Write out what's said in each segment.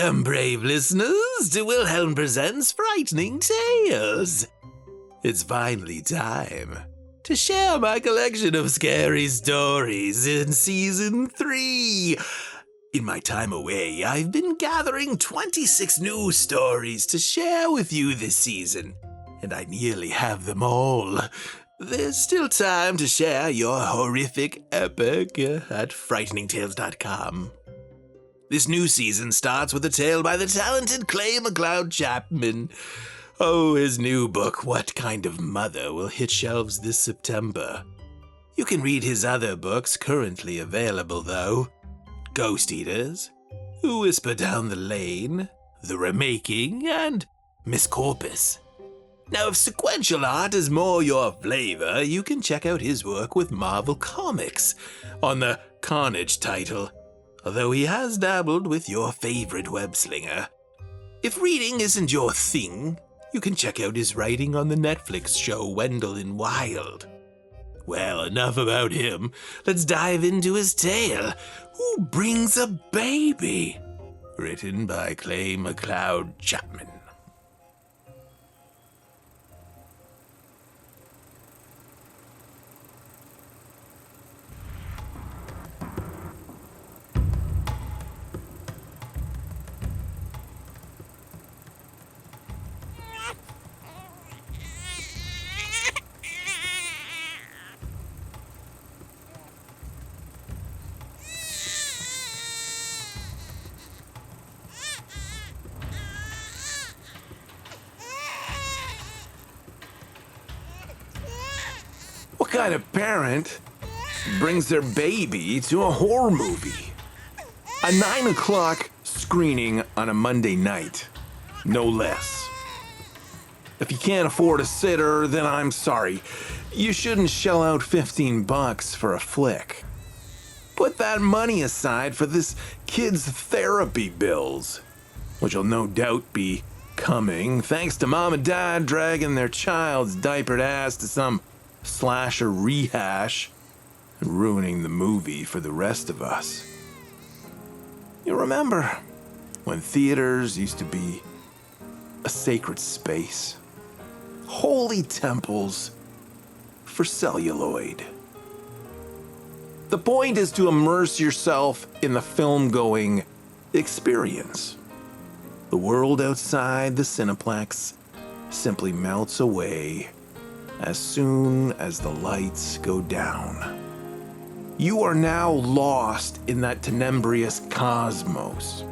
Welcome, brave listeners, to Wilhelm Presents Frightening Tales. It's finally time to share my collection of scary stories in Season 3. In my time away, I've been gathering 26 new stories to share with you this season, and I nearly have them all. There's still time to share your horrific epic at frighteningtales.com. This new season starts with a tale by the talented Clay McLeod Chapman. Oh, his new book, What Kind of Mother, will hit shelves this September. You can read his other books currently available, though. Ghost Eaters, Who Whisper Down the Lane, The Remaking, and Miss Corpus. Now, if sequential art is more your flavor, you can check out his work with Marvel Comics on the Carnage title, although he has dabbled with your favorite web-slinger. If reading isn't your thing, you can check out his writing on the Netflix show Wendell in Wild. Well, enough about him. Let's dive into his tale, Who Brings a Baby? Written by Clay McLeod Chapman. What kind of parent brings their baby to a horror movie? A 9 o'clock screening on a Monday night, no less. If you can't afford a sitter, then I'm sorry. You shouldn't shell out $15 for a flick. Put that money aside for this kid's therapy bills, which will no doubt be coming thanks to mom and dad dragging their child's diapered ass to some slasher rehash and ruining the movie for the rest of us. You remember when theaters used to be a sacred space, holy temples for celluloid. The point is to immerse yourself in the film-going experience. The world outside the Cineplex simply melts away as soon as the lights go down. You are now lost in that tenebrious cosmos.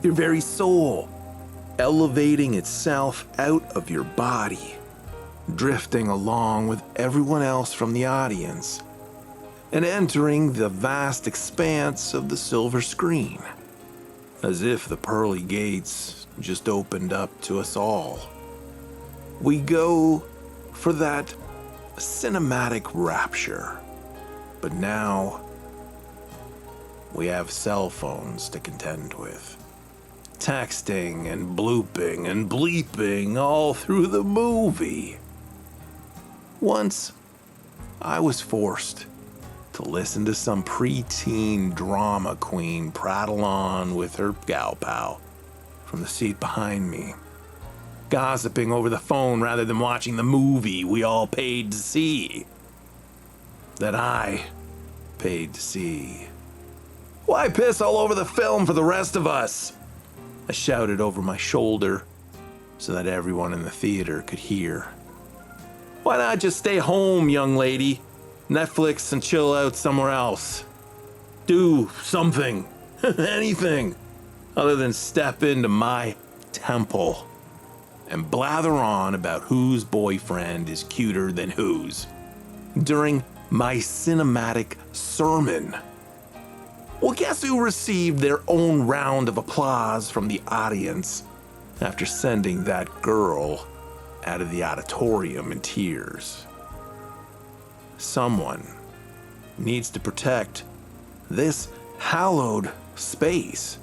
Your very soul elevating itself out of your body, drifting along with everyone else from the audience, and entering the vast expanse of the silver screen, as if the pearly gates just opened up to us all. We go for that cinematic rapture. But now, we have cell phones to contend with. Texting and blooping and bleeping all through the movie. Once, I was forced to listen to some preteen drama queen prattle on with her gal pal from the seat behind me, gossiping over the phone rather than watching the movie we all paid to see. That I paid to see. Why piss all over the film for the rest of us? I shouted over my shoulder so that everyone in the theater could hear. Why not just stay home, young lady? Netflix and chill out somewhere else. Do something, anything, other than step into my temple and blather on about whose boyfriend is cuter than whose during my cinematic sermon. Well, guess who received their own round of applause from the audience after sending that girl out of the auditorium in tears? Someone needs to protect this hallowed space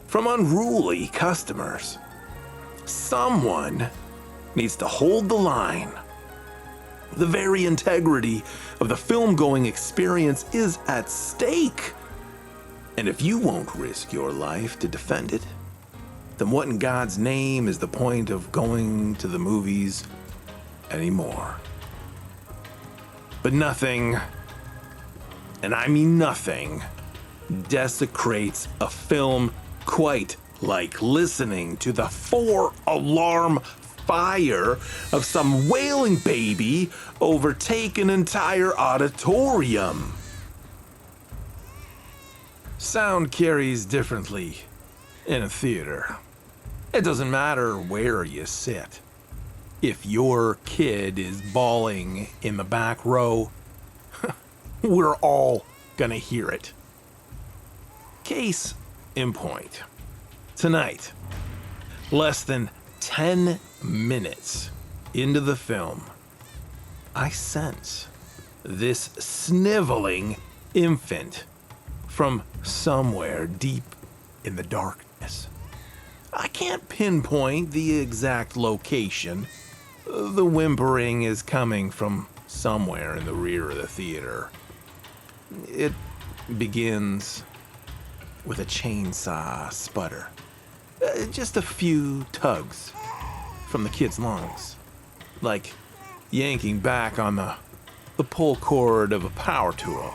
from unruly customers. Someone needs to hold the line. The very integrity of the film-going experience is at stake. And if you won't risk your life to defend it, then what in God's name is the point of going to the movies anymore? But nothing, and I mean nothing, desecrates a film quite like listening to the 4-alarm fire of some wailing baby overtake an entire auditorium. Sound carries differently in a theater. It doesn't matter where you sit. If your kid is bawling in the back row, we're all gonna hear it. Case in point. Tonight, less than 10 minutes into the film, I sense this sniveling infant from somewhere deep in the darkness. I can't pinpoint the exact location. The whimpering is coming from somewhere in the rear of the theater. It begins with a chainsaw sputter. Just a few tugs from the kid's lungs, like yanking back on the pull cord of a power tool.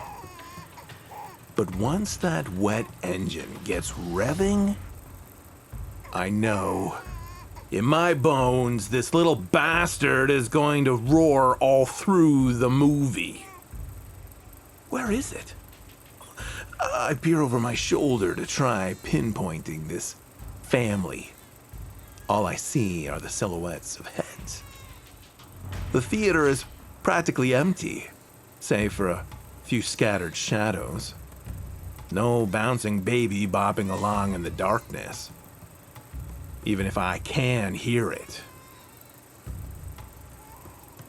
But once that wet engine gets revving, I know in my bones this little bastard is going to roar all through the movie. Where is it? I peer over my shoulder to try pinpointing this family. All I see are the silhouettes of heads. The theater is practically empty, save for a few scattered shadows. No bouncing baby bopping along in the darkness, even if I can hear it.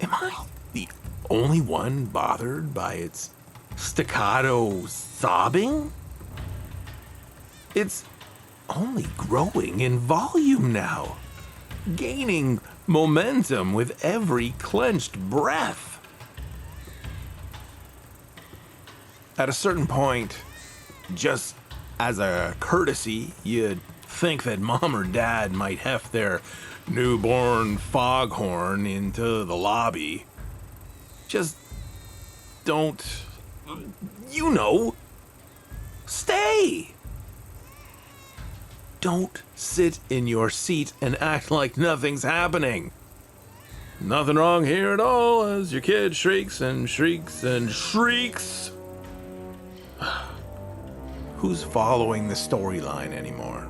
Am I the only one bothered by its staccato sobbing? It's only growing in volume now, gaining momentum with every clenched breath. At a certain point, just as a courtesy, you'd think that mom or dad might heft their newborn foghorn into the lobby. Just don't, stay. Don't sit in your seat and act like nothing's happening. Nothing wrong here at all as your kid shrieks and shrieks and shrieks. Who's following the storyline anymore?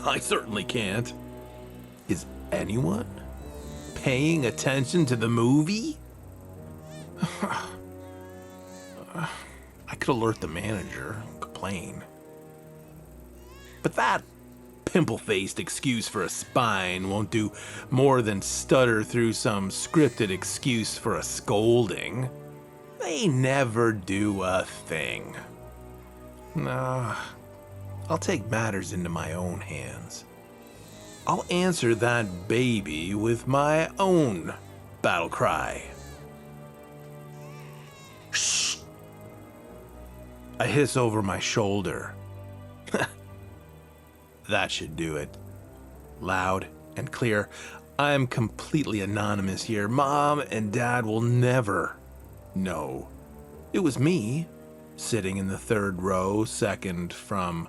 I certainly can't. Is anyone paying attention to the movie? I could alert the manager and complain. But that pimple-faced excuse for a spine won't do more than stutter through some scripted excuse for a scolding. They never do a thing. Nah, I'll take matters into my own hands. I'll answer that baby with my own battle cry. Shh! I hiss over my shoulder. That should do it. Loud and clear. I'm completely anonymous here. Mom and Dad will never know. It was me, sitting in the third row, second from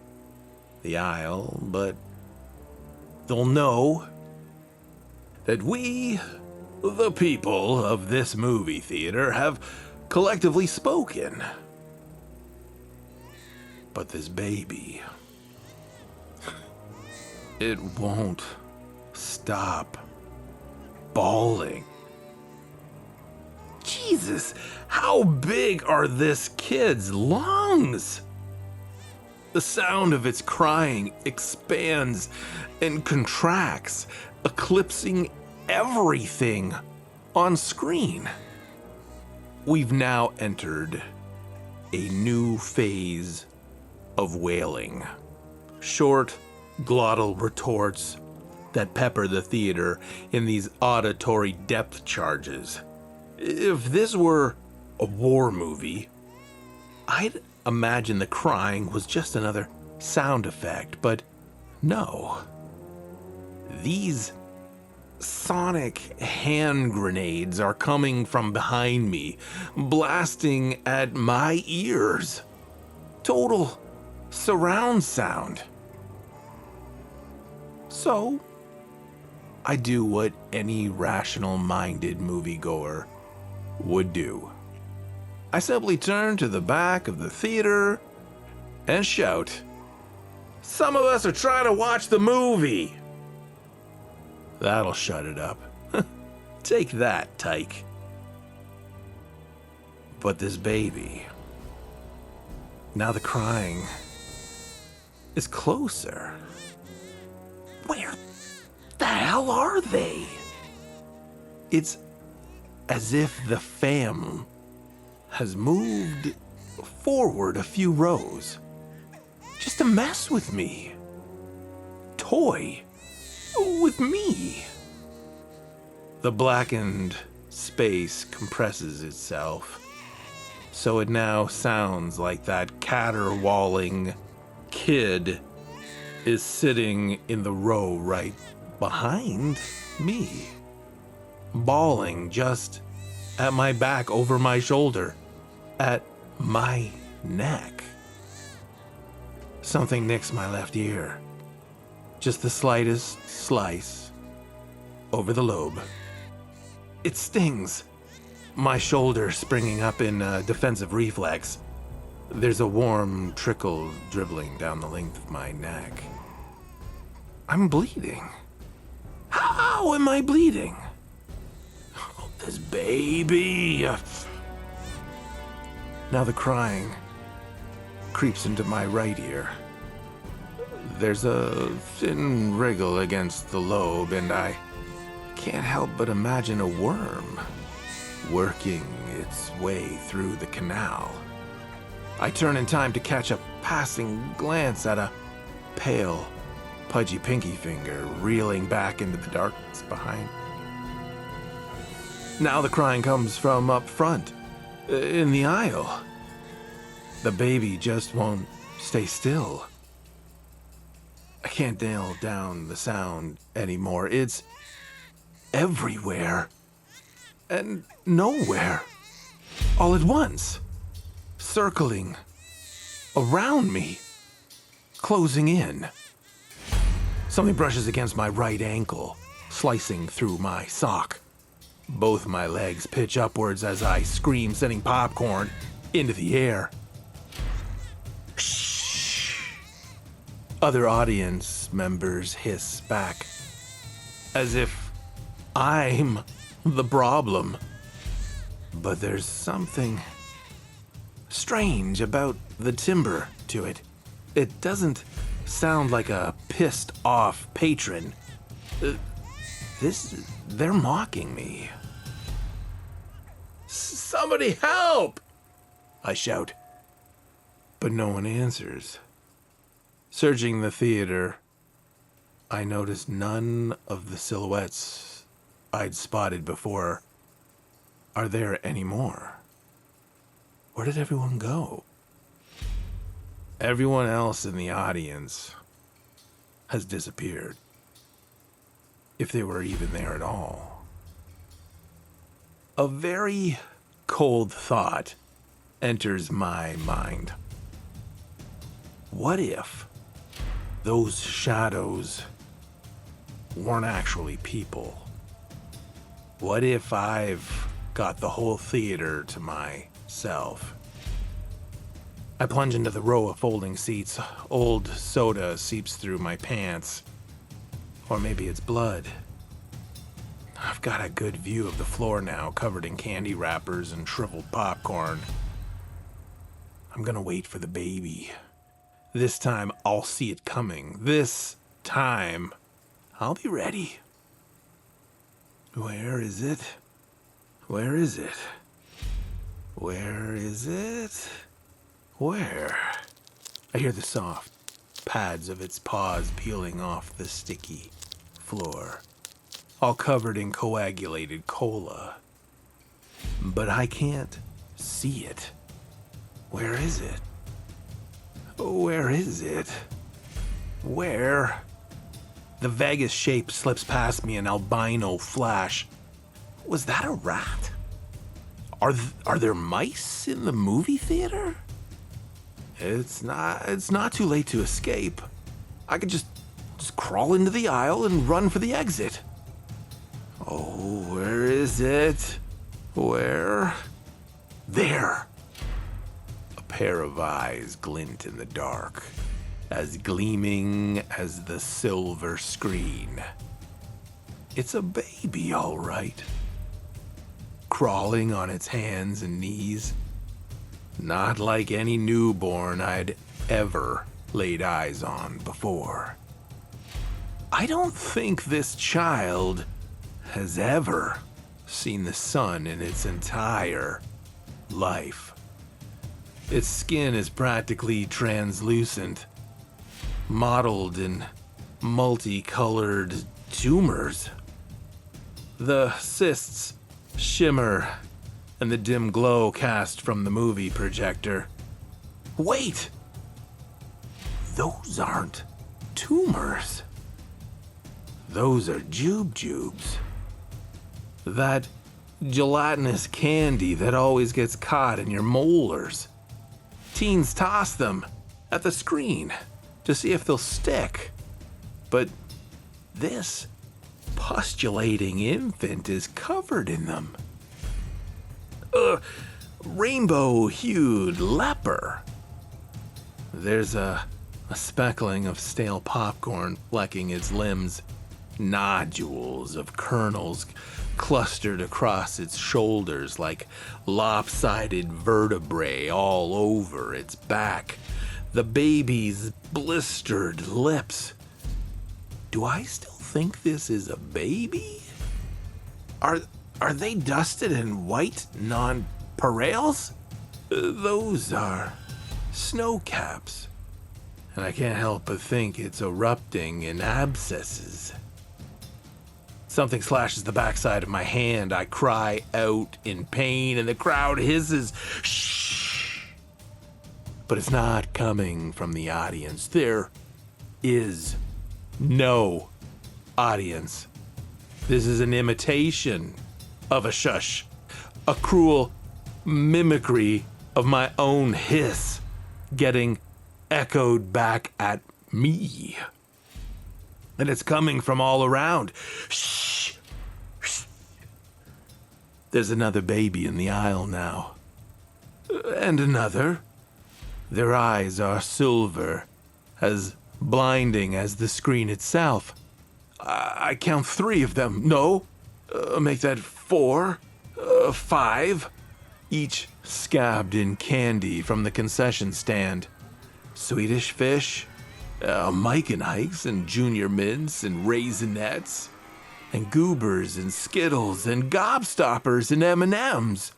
the aisle, but they'll know that we, the people of this movie theater, have collectively spoken. But this baby, it won't stop bawling. Jesus, how big are this kid's lungs? The sound of its crying expands and contracts, eclipsing everything on screen. We've now entered a new phase of wailing. Short, glottal retorts that pepper the theater in these auditory depth charges. If this were a war movie, I'd imagine the crying was just another sound effect, but No. These sonic hand grenades are coming from behind me, blasting at my ears. Total surround sound. So, I do what any rational-minded moviegoer would do. I simply turn to the back of the theater and shout, "Some of us are trying to watch the movie!" That'll shut it up. Take that, Tyke. But this baby, now the crying is closer. Where the hell are they? It's as if the fam has moved forward a few rows just to mess with me. Toy with me. The blackened space compresses itself, so it now sounds like that caterwauling kid is sitting in the row right behind me, bawling just at my back, over my shoulder, at my neck. Something nicks my left ear. Just the slightest slice over the lobe. It stings. My shoulder springing up in a defensive reflex. There's a warm trickle dribbling down the length of my neck. I'm bleeding. How am I bleeding? Oh, this baby. Now the crying creeps into my right ear. There's a thin wriggle against the lobe, and I can't help but imagine a worm working its way through the canal. I turn in time to catch a passing glance at a pale, pudgy pinky finger reeling back into the darkness behind. Now the crying comes from up front, in the aisle. The baby just won't stay still. I can't nail down the sound anymore. It's everywhere and nowhere, all at once, circling around me, closing in. Something brushes against my right ankle, slicing through my sock. Both my legs pitch upwards as I scream, sending popcorn into the air. Other audience members hiss back, as if I'm the problem. But there's something strange about the timbre to it. It doesn't sound like a pissed off patron. They're mocking me. "Somebody help!" I shout, but no one answers. Searching the theater, I notice none of the silhouettes I'd spotted before are there anymore. Where did everyone go? Everyone else in the audience has disappeared, if they were even there at all. A very cold thought enters my mind. What if those shadows weren't actually people? What if I've got the whole theater to myself? I plunge into the row of folding seats. Old soda seeps through my pants. Or maybe it's blood. I've got a good view of the floor now, covered in candy wrappers and shriveled popcorn. I'm gonna wait for the baby. This time, I'll see it coming. This time, I'll be ready. Where is it? Where is it? Where is it? Where? I hear the soft pads of its paws peeling off the sticky floor, all covered in coagulated cola. But I can't see it. Where is it? Where is it? Where The vaguest shape slips past me, an albino flash. Was that a rat? Are there mice in the movie theater? It's not too late to escape. I could just crawl into the aisle and run for the exit. Oh, where is it? Where? There! A pair of eyes glint in the dark, as gleaming as the silver screen. It's a baby, all right. Crawling on its hands and knees. Not like any newborn I'd ever laid eyes on before. I don't think this child has ever seen the sun in its entire life. Its skin is practically translucent, mottled in multicolored tumors. The cysts shimmer in the dim glow cast from the movie projector. Wait! Those aren't tumors. Those are jubes. That gelatinous candy that always gets caught in your molars. Teens toss them at the screen to see if they'll stick. But this postulating infant is covered in them. Rainbow-hued leper. There's a speckling of stale popcorn flecking its limbs. Nodules of kernels clustered across its shoulders like lopsided vertebrae all over its back. The baby's blistered lips. Do I still think this is a baby? Are they dusted in white nonpareils? Those are snow caps. And I can't help but think it's erupting in abscesses. Something slashes the backside of my hand. I cry out in pain, and the crowd hisses, "Shh!" But it's not coming from the audience. There is no audience. This is an imitation of a shush, a cruel mimicry of my own hiss getting echoed back at me. And it's coming from all around. Shh! Shh! There's another baby in the aisle now. And another. Their eyes are silver, as blinding as the screen itself. I count 3 of them. No, make that 4, 5. Each scabbed in candy from the concession stand. Swedish fish, Mike and Ike's and Junior Mints and Raisinets, and Goobers and Skittles and Gobstoppers and M&Ms.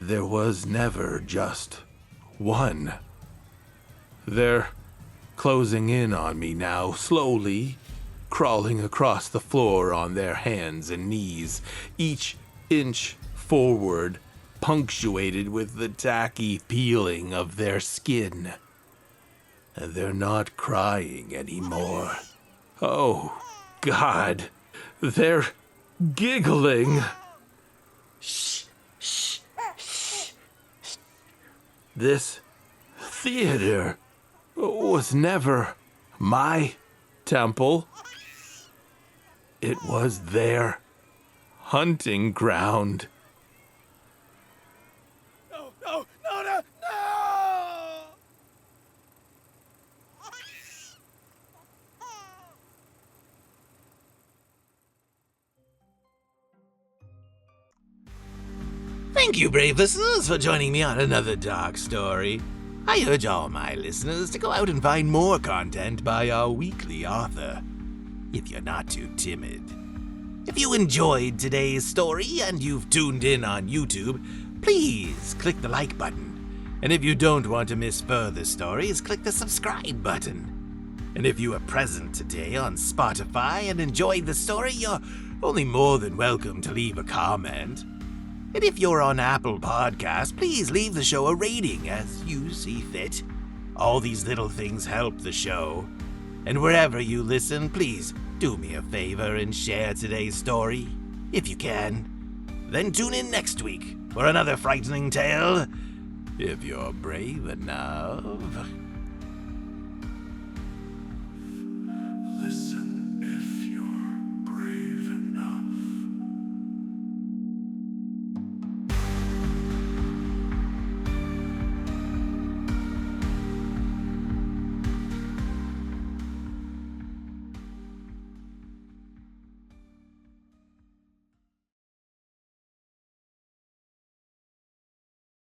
There was never just one. They're closing in on me now, slowly, crawling across the floor on their hands and knees, each inch forward punctuated with the tacky peeling of their skin. And they're not crying anymore. Oh, God, they're giggling. Shh, shh, shh. This theater was never my temple. It was their hunting ground. No! Thank you, brave listeners, for joining me on another dark story. I urge all my listeners to go out and find more content by our weekly author, if you're not too timid. If you enjoyed today's story and you've tuned in on YouTube, please click the like button. And if you don't want to miss further stories, click the subscribe button. And if you were present today on Spotify and enjoyed the story, you're only more than welcome to leave a comment. And if you're on Apple Podcasts, please leave the show a rating as you see fit. All these little things help the show. And wherever you listen, please do me a favor and share today's story, if you can. Then tune in next week for another frightening tale, if you're brave enough.